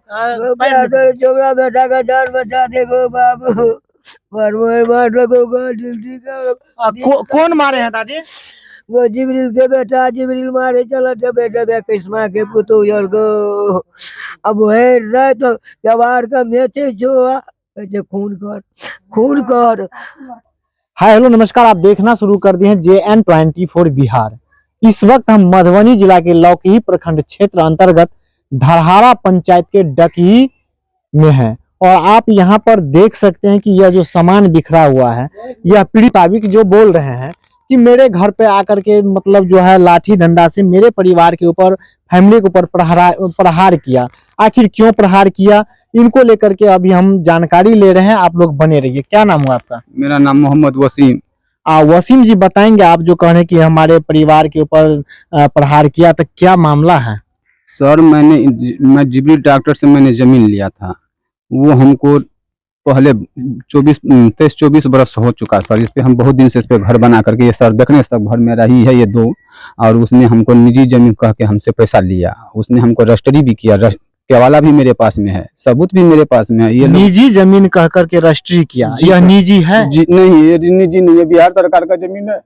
छोकरा बेटा का जान बचा देखो बाबू। मार लगोगा कौन मारे हैं दादी? वो जिबरील के बेटा जिबरील मारे चला था बेटा बे किस्मा के पुतु को अब है रहे तो जवार का मेचे जो खून कर। हाय हेलो नमस्कार, आप देखना शुरू कर दिए हैं JN24 बिहार। इस वक्त हम मधुबनी जिला के लौकी प्रखंड क्षेत्र अंतर्गत धरहारा पंचायत के डकही में हैं और आप यहां पर देख सकते हैं कि यह जो सामान बिखरा हुआ है, यह पीड़ित जो बोल रहे हैं कि मेरे घर पे आकर के मतलब जो है लाठी डंडा से मेरे परिवार के ऊपर, फैमिली के ऊपर प्रहार किया। आखिर क्यों प्रहार किया, इनको लेकर के अभी हम जानकारी ले रहे हैं। आप लोग बने रहिए। क्या नाम हुआ आपका? मेरा नाम मोहम्मद वसीम। वसीम जी बताएंगे, आप जो कह रहे हैं कि हमारे परिवार के ऊपर प्रहार किया, तो क्या मामला है? सर मैं जिबरील डॉक्टर से मैंने जमीन लिया था। वो हमको पहले 23-24 बरस हो चुका सर। इस पे हम बहुत दिन से इस पे घर बना करके, ये सर देखने सब घर मेरा ही है ये दो, और उसने हमको निजी जमीन कह के हमसे पैसा लिया। उसने हमको रजिस्ट्री भी किया, केवाला भी मेरे पास में है, सबूत भी मेरे पास में है। ये निजी जमीन कह करके रजिस्ट्री किया, यह निजी है? नहीं, ये निजी नहीं है, बिहार सरकार का जमीन है।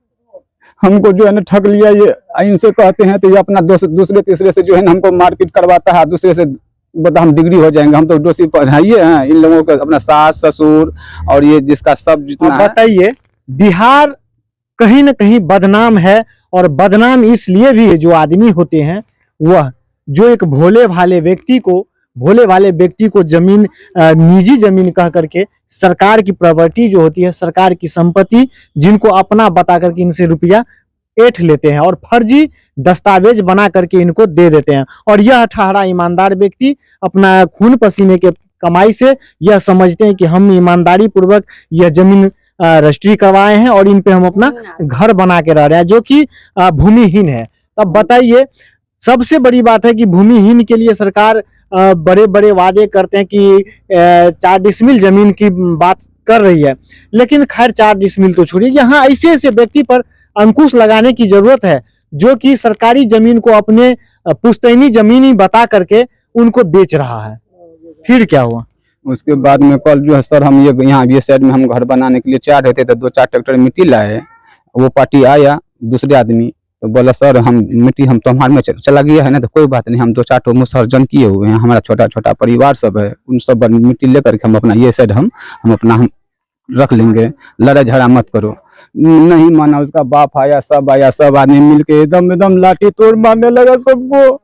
हमको जो है ना ठग लिया, ये इनसे कहते हैं तो ये अपना दूसरे तीसरे से जो है ना हमको मारपीट करवाता है। दूसरे से बता हम डिग्री हो जाएंगे, हम तो दोषी पढ़ाइए हैं इन लोगों का, अपना सास ससुर और ये जिसका सब जितना। बताइए, बिहार कहीं न कहीं बदनाम है, और बदनाम इसलिए भी जो आदमी होते हैं वह जो एक भोले भाले व्यक्ति को जमीन, निजी जमीन कह करके सरकार की प्रॉपर्टी जो होती है, सरकार की संपत्ति, जिनको अपना बता करके इनसे रुपया ऐंठ लेते हैं और फर्जी दस्तावेज बना करके इनको दे देते हैं। और यह ठहरा ईमानदार व्यक्ति अपना खून पसीने के कमाई से यह समझते हैं कि हम ईमानदारी पूर्वक यह जमीन रजिस्ट्री करवाए हैं और इन पे हम अपना घर बना के रह रहे हैं, जो कि भूमिहीन है। तब बताइए, सबसे बड़ी बात है कि भूमिहीन के लिए सरकार बड़े बड़े वादे करते हैं कि 4 डिसमिल जमीन की बात कर रही है, लेकिन खैर 4 डिसमिल तो छोड़िए, यहाँ ऐसे व्यक्ति पर अंकुश लगाने की जरूरत है जो कि सरकारी जमीन को अपने पुश्तैनी जमीन ही बता करके उनको बेच रहा है। फिर क्या हुआ? उसके बाद में कल जो है सर, हम ये साइड में हम घर बनाने के लिए चाह रहे थे, तो 2-4 ट्रैक्टर मिट्टी लाए। वो पार्टी आया दूसरे आदमी, तो बोला सर हम मिट्टी हम तुम्हारे में चला गया है ना, तो कोई बात नहीं, हम 2-4 ठो मुसर्जन किए हुए हैं, हमारा छोटा छोटा परिवार सब है, उन सब मिट्टी लेकर के हम अपना ये साइड हम रख लेंगे, लड़ाई झगड़ा मत करो। नहीं माना, उसका बाप आया, सब आदमी मिलके एकदम लाठी तोड़ मारने लगा सबको।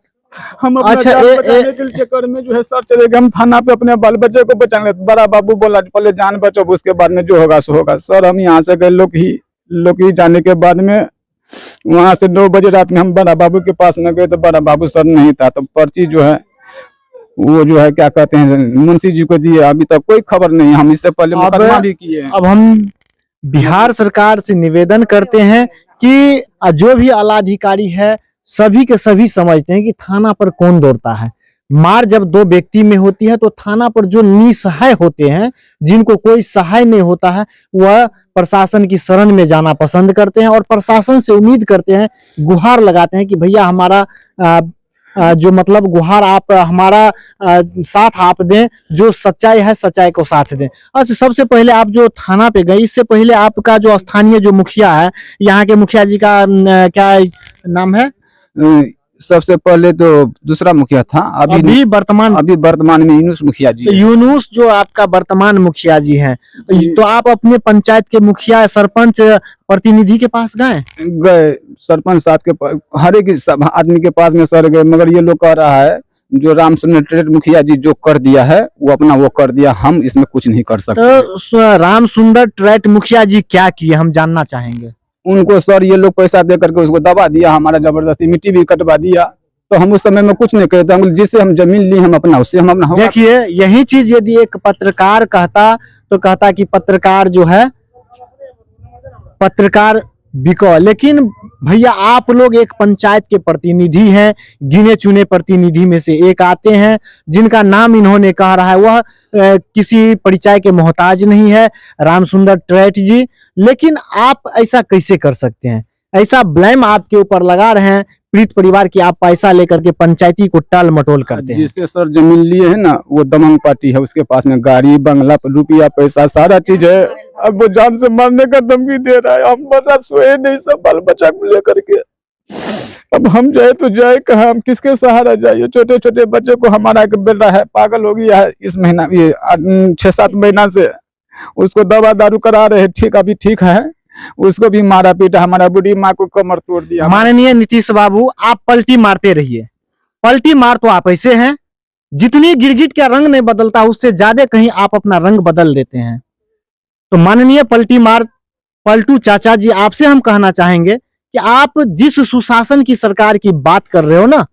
हम अपना जान बचाने के चक्कर में जो है सर चले गए हम थाना पे, अपने बाल बच्चे को बचाने। बड़ा बाबू बोला पहले जान बचाओ, उसके बाद में जो होगा सो होगा। सर हम यहाँ से गए लोग ही जाने के बाद में वहां से 9 बजे रात में हम बड़ा बाबू के पास में गए, तो बड़ा बाबू सर नहीं था। तो पर्ची जो है वो जो है क्या कहते हैं मुंशी जी को दिए, अभी तक कोई खबर नहीं। हम इससे पहले मुकदमा भी किए। अब हम बिहार सरकार से निवेदन करते हैं कि जो भी आलाधिकारी है, सभी के सभी समझते हैं कि थाना पर कौन दौड़ता है। मार जब 2 व्यक्ति में होती है तो थाना पर जो निसहाय होते हैं, जिनको कोई सहाय नहीं होता है, वह प्रशासन की शरण में जाना पसंद करते हैं और प्रशासन से उम्मीद करते हैं, गुहार लगाते हैं कि भैया हमारा जो मतलब गुहार आप हमारा साथ आप दें, जो सच्चाई है सच्चाई को साथ दें। अच्छा, सबसे पहले आप जो थाना पे गए, इससे पहले आपका जो स्थानीय जो मुखिया है, यहाँ के मुखिया जी का क्या नाम है? सबसे पहले तो दूसरा मुखिया था, अभी वर्तमान में यूनुस मुखिया जी। तो यूनुस जो आपका वर्तमान मुखिया जी हैं, तो आप अपने पंचायत के मुखिया सरपंच प्रतिनिधि के पास गए? सरपंच साहब के हर एक आदमी के पास में सर गए, मगर ये लोग कह रहा है जो रामसुंदर ट्रेट मुखिया जी जो कर दिया है वो कर दिया, हम इसमें कुछ नहीं कर सकते। तो रामसुंदर ट्रेट मुखिया जी क्या किए, हम जानना चाहेंगे। उनको सर ये लोग पैसा दे करके उसको दबा दिया, हमारा जबरदस्ती मिट्टी भी कटवा दिया। तो हम उस समय में कुछ नहीं कहते, हम जिससे हम जमीन ली हम अपना उससे हम अपना। देखिए, यही चीज यदि एक पत्रकार कहता तो कहता कि पत्रकार जो है पत्रकार बिको, लेकिन भैया आप लोग एक पंचायत के प्रतिनिधि हैं, गिने चुने प्रतिनिधि में से एक आते हैं, जिनका नाम इन्होंने कहा रहा है वह किसी परिचय के मोहताज नहीं है, रामसुंदर ट्रेट जी। लेकिन आप ऐसा कैसे कर सकते हैं? ऐसा ब्लेम आपके ऊपर लगा रहे हैं पीड़ित परिवार की आप पैसा लेकर के पंचायती को टाल मटोल करते हैं? जिससे सर जमीन लिए है ना, वो दमन पार्टी है, उसके पास में गाड़ी बंगला रुपया पैसा सारा चीज है। अब वो जान से मारने का धमकी दे रहा है। हम बड़ा सोए नहीं, सब बाल बच्चा को लेकर के। अब हम जाए तो जाए कहाँ, हम किसके सहारा जाइए? छोटे छोटे बच्चे को, हमारा एक बेटा है पागल हो गया है इस महीना, ये 6-7 महीना से उसको दवा दारू करा रहे, ठीक अभी ठीक है, उसको भी मारा पीटा। हमारा बूढ़ी माँ को कमर तोड़ दिया। माननीय नीतीश बाबू, आप पलटी मारते रहिए। पलटी मार तो आप ऐसे हैं, जितनी गिरगिट का रंग नहीं बदलता उससे ज्यादा कहीं आप अपना रंग बदल देते हैं। तो माननीय पलटी मार पलटू चाचा जी, आपसे हम कहना चाहेंगे कि आप जिस सुशासन की सरकार की बात कर रहे हो ना,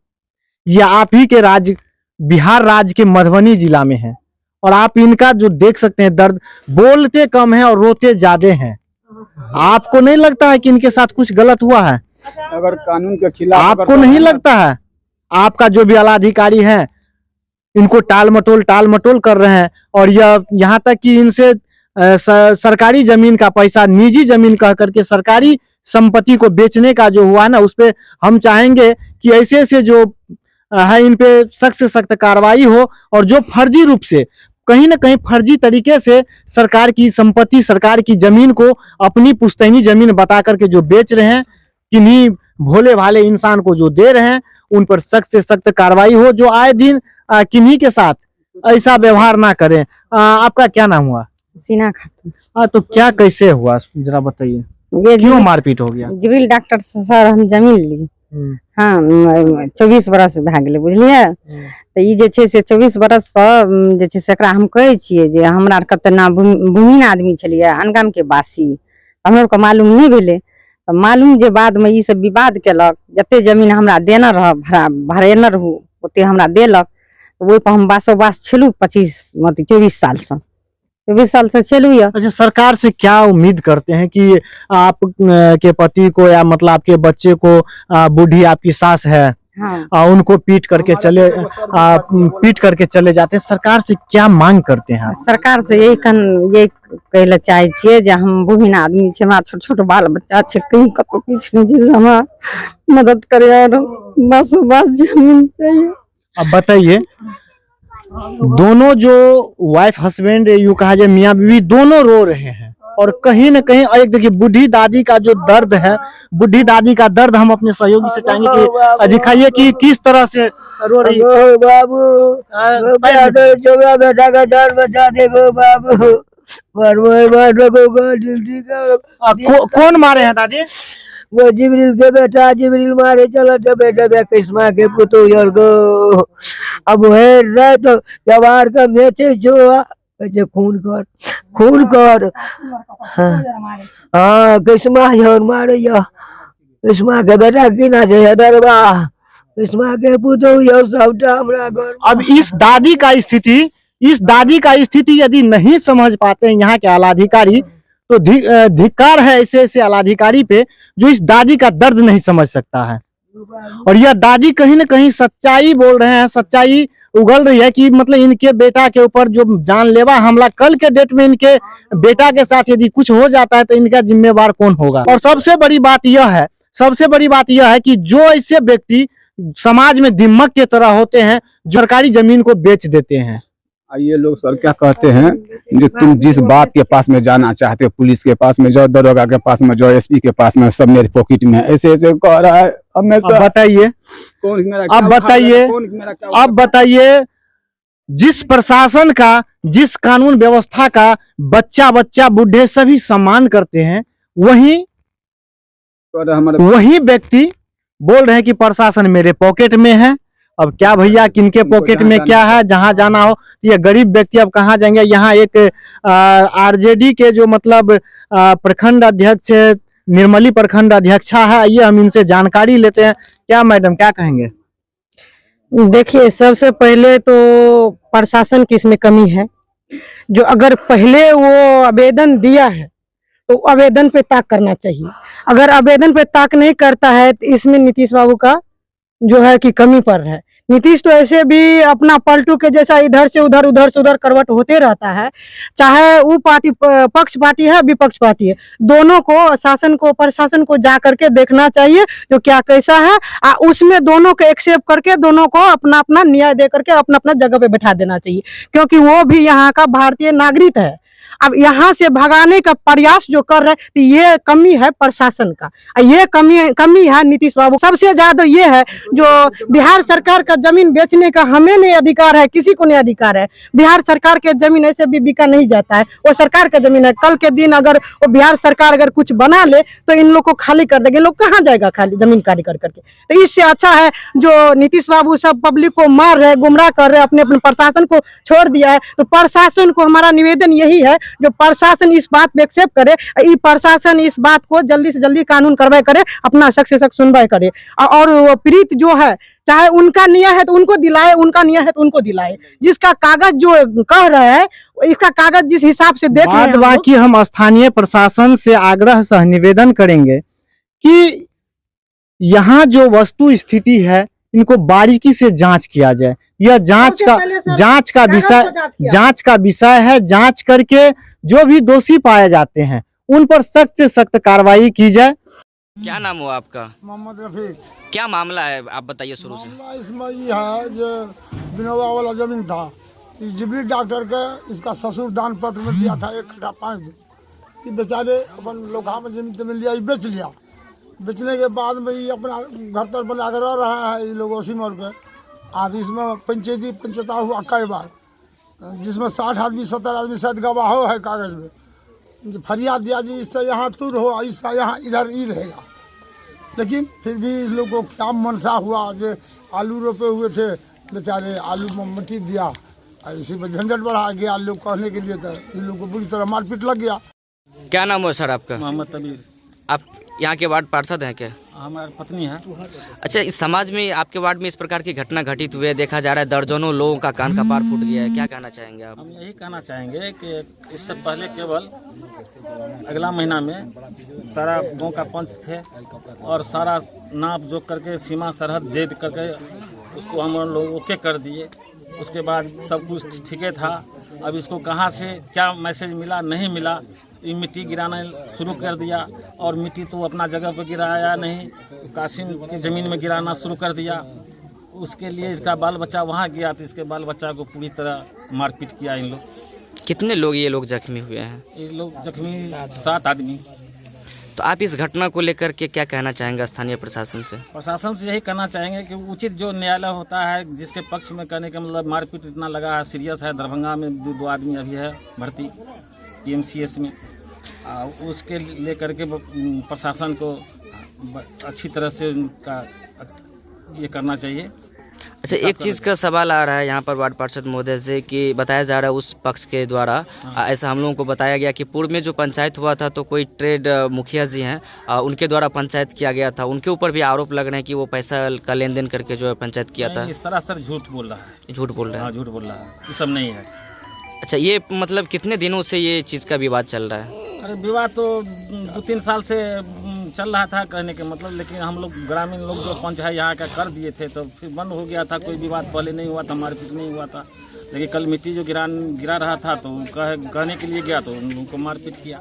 ये आप ही के राज्य बिहार राज्य के मधुबनी जिला में है। और आप इनका जो देख सकते हैं दर्द, बोलते कम है और रोते ज्यादा हैं। आपको नहीं लगता है कि इनके साथ कुछ गलत हुआ है? अगर कानून के खिलाफ आपको नहीं लगता है? आपका जो भी आलाधिकारी है इनको टाल मटोल कर रहे हैं, और यह यहाँ तक कि इनसे सरकारी जमीन का पैसा निजी जमीन कह करके सरकारी संपत्ति को बेचने का जो हुआ है ना, उस पे हम चाहेंगे कि ऐसे ऐसे जो है इन पे सख्त से सख्त कार्रवाई हो। और जो फर्जी रूप से, कहीं ना कहीं फर्जी तरीके से सरकार की संपत्ति, सरकार की जमीन को अपनी पुश्तैनी जमीन बता करके जो बेच रहे हैं, किन्हीं भोले भाले इंसान को जो दे रहे हैं, उन पर सख्त से सख्त कार्रवाई हो, जो आए दिन किन्हीं के साथ ऐसा व्यवहार ना करें। आपका क्या नाम हुआ? सीना खातून। तो क्या कैसे हुआ जरा बताइए, ये क्यों मारपीट हो गया? जिब्रील डॉक्टर से सर हम जमीन ली, हाँ 24 बरस भए गेलै बुझलियै। तो ई जे छै से 24 बरस से जे छै से एकरा हम कहै छियै जे हमरा आर कते ना भूमिहीन आदमी छलियै, अनगाम के वासी, हमरा आर के मालूम नहीं भेलै। तो मालूम जे बाद में ई सब विवाद केलक, जते जमीन हमरा देना रह भरेने रहू ओते हमरा देलक। तो ओहि पर हम बासोबास छलू 24 साल से, 24 साल से चलू। अच्छा, सरकार से क्या उम्मीद करते हैं कि आप के पति को या मतलब आपके बच्चे को, बूढ़ी आपकी सास है, हाँ। उनको पीट करके चले जाते हैं, सरकार से क्या मांग करते हैं? सरकार से यही कहले चाहे छियै जे हम बूढ़ीन आदमी छै, हमरा छोट छोट बाल बच्चा छै, कहीं कतौ किछ नहीं छै, हमरा मदद करे और बस जमीन चाहिए। अब बताइए, दोनों जो वाइफ हस्बैंड, यूं कहा जाए मियाँ बीवी, दोनों रो रहे हैं। और कहीं न कहीं एक देखिए बूढ़ी दादी का जो दर्द है, बूढ़ी दादी का दर्द हम अपने सहयोगी से चाहेंगे कि दिखाइए कि किस तरह से रो रही है। बाबू बेटा का जान बचा दे गो बाबू, कौन मारे हैं दादी? वो जिब्रील के बेटा, जिब्रील मारे चला डबे डबे किस्मा के पुतु गो। अब है रहे तो जवार का मेचे छुआ, खून कर हाँ किस्मा योर मारे यो, किस्मा के बेटा की ना जे दरबा, किस्मा के पुतु योर सबटा हमरा घर। अब इस दादी का स्थिति यदि नहीं समझ पाते हैं यहाँ के आलाधिकारी, तो धिक्कार है ऐसे ऐसे आलाधिकारी पे जो इस दादी का दर्द नहीं समझ सकता है। और यह दादी कहीं ना कहीं सच्चाई बोल रहे हैं, सच्चाई उगल रही है कि मतलब इनके बेटा के ऊपर जो जानलेवा हमला, कल के डेट में इनके बेटा के साथ यदि कुछ हो जाता है तो इनका जिम्मेवार कौन होगा? और सबसे बड़ी बात यह है कि जो ऐसे व्यक्ति समाज में दिम्मक के तरह होते हैं, जो सरकारी जमीन को बेच देते हैं। ये लोग सर क्या कहते हैं कि तुम जिस बाप के पास में जाना चाहते हो, पुलिस के पास में जाओ, दरोगा के पास में जाओ, एसपी के पास में, सब मेरे पॉकेट में, ऐसे ऐसे कह रहा है। अब बताइए जिस प्रशासन का, जिस कानून व्यवस्था का बच्चा बूढ़े सभी सम्मान करते हैं, वही व्यक्ति बोल रहे हैं कि प्रशासन मेरे पॉकेट में है। अब क्या भैया, किनके पॉकेट में क्या है? जहां जाना हो, ये गरीब व्यक्ति अब कहाँ जाएंगे? यहाँ एक आरजेडी के जो मतलब प्रखंड अध्यक्ष, निर्मली प्रखंड अध्यक्षा है, ये हम इनसे जानकारी लेते हैं। क्या मैडम, क्या कहेंगे? देखिए, सबसे पहले तो प्रशासन की इसमें कमी है। जो अगर पहले वो आवेदन दिया है तो आवेदन पे ताक करना चाहिए। अगर आवेदन पे ताक नहीं करता है तो इसमें नीतीश बाबू का जो है कि कमी पर है। नीतीश तो ऐसे भी अपना पलटू के जैसा इधर से उधर करवट होते रहता है। चाहे वो पार्टी पक्ष पार्टी है विपक्ष पार्टी है, दोनों को शासन को प्रशासन को जा करके देखना चाहिए जो क्या कैसा है, उसमें दोनों को एक्सेप्ट करके दोनों को अपना अपना न्याय दे करके अपना अपना जगह पे बैठा देना चाहिए, क्योंकि वो भी यहाँ का भारतीय नागरिक है। अब यहाँ से भगाने का प्रयास जो कर रहे हैं तो ये कमी है प्रशासन का, ये कमी है नीतीश बाबू। सबसे ज्यादा ये है जो बिहार सरकार का जमीन बेचने का हमें नहीं अधिकार है, किसी को नहीं अधिकार है। बिहार सरकार के जमीन ऐसे भी बिका नहीं जाता है, वो सरकार का जमीन है। कल के दिन अगर वो बिहार सरकार अगर कुछ बना ले तो इन लोग को खाली कर देंगे, लोग कहाँ जाएगा खाली जमीन खाली कर करके। तो इससे अच्छा है जो नीतीश बाबू सब पब्लिक को मार रहे, गुमराह कर रहे, अपने अपने प्रशासन को छोड़ दिया है। तो प्रशासन को हमारा निवेदन यही है जो प्रशासन इस बात पे एक्सेप्ट करे, प्रशासन इस बात को जल्दी से जल्दी कानून कार्रवाई करे, अपना सख्त से सख्त सुनवाई करे, और वो पीड़ित जो है चाहे उनका न्याय है तो उनको दिलाए, उनका न्याय है तो उनको दिलाए। जिसका कागज जो कह रहे हैं इसका कागज जिस हिसाब से देख रहे हैं, बाकी हम स्थानीय प्रशासन से आग्रह सह निवेदन करेंगे कि यहाँ जो वस्तु स्थिति है इनको बारीकी से जांच किया जाए। यह जांच का विषय है। जांच करके जो भी दोषी पाए जाते हैं उन पर सख्त से सख्त कार्रवाई की जाए। क्या नाम हुआ आपका? मोहम्मद रफीक। क्या मामला है, आप बताइए शुरू से। मामला इसमें ये है जो बिनोवा वाला जमीन था, जिबली डॉक्टर के इसका ससुर दान पत्र में दिया था 1/5 कि बेचारे अपन लोखा में जमीन जमीन लिया, बेच लिया। बेचने के बाद में ये अपना घर तर बना कर रह रहा है ये लोग उसी मोड़ पे। आज इसमें पंचायत हुआ कई बार, जिसमें 60 आदमी 70 आदमी शायद गवाह है कागज में, फरियाद दिया जी इससे यहाँ तुर हो, इसका यहाँ इधर ही रहेगा। लेकिन फिर भी इस लोग को क्या मनसा हुआ जो आलू रोपे हुए थे, बेचारे आलू में मिट्टी दिया, इसी में झंझट बढ़ा गया लोग कहने के लिए, तो इन लोग को बुरी तरह मारपीट लग गया। क्या नाम हुआ सर आपका? मोहम्मद तबीर। आप यहाँ के वार्ड पार्षद हैं क्या? हमारी पत्नी है। अच्छा, इस समाज में आपके वार्ड में इस प्रकार की घटना घटित हुई है, देखा जा रहा है दर्जनों लोगों का कान का पार फूट गया है, क्या कहना चाहेंगे आप? हम यही कहना चाहेंगे कि इससे पहले केवल अगला महीना में सारा गांव का पंच थे और सारा नाप जोख करके सीमा सरहद दे करके उसको हम लोग ओके कर दिए। उसके बाद सब कुछ ठीक था। अब इसको कहाँ से क्या मैसेज मिला नहीं मिला, ये मिट्टी गिराना शुरू कर दिया, और मिट्टी तो अपना जगह पर गिराया नहीं, कासिम की ज़मीन में गिराना शुरू कर दिया। उसके लिए इसका बाल बच्चा वहाँ गया तो इसके बाल बच्चा को पूरी तरह मारपीट किया इन लोग। कितने लोग ये लोग जख्मी हुए हैं? ये लोग जख्मी 7 आदमी। तो आप इस घटना को लेकर के क्या कहना चाहेंगे स्थानीय प्रशासन से? प्रशासन से यही कहना चाहेंगे कि उचित जो न्यायालय होता है जिसके पक्ष में करने का मतलब मारपीट इतना लगा है, सीरियस है। दरभंगा में 2 आदमी अभी है भर्ती PMCS में, उसके लेकर के प्रशासन को अच्छी तरह से उनका ये करना चाहिए। अच्छा, एक चीज़ का सवाल आ रहा है यहाँ पर वार्ड पार्षद महोदय से कि बताया जा रहा है उस पक्ष के द्वारा, ऐसा हम लोगों को बताया गया कि पूर्व में जो पंचायत हुआ था तो कोई ट्रेड मुखिया जी हैं, उनके द्वारा पंचायत किया गया था, उनके ऊपर भी आरोप लग रहे हैं कि वो पैसा का लेन देन करके जो है पंचायत किया था। सरासर झूठ बोल रहा है। झूठ बोल रहे हैं? झूठ बोल रहा है, ये सब नहीं है। अच्छा, ये मतलब कितने दिनों से ये चीज़ का विवाद चल रहा है? अरे विवाद तो 2-3 साल से चल रहा था कहने के मतलब, लेकिन हम लोग ग्रामीण लोग जो पंच है यहाँ का कर दिए थे तो फिर बंद हो गया था। कोई विवाद पहले नहीं हुआ था, मारपीट नहीं हुआ था, लेकिन कल मिट्टी जो गिरा रहा था तो कहने के लिए गया तो उनको मारपीट किया।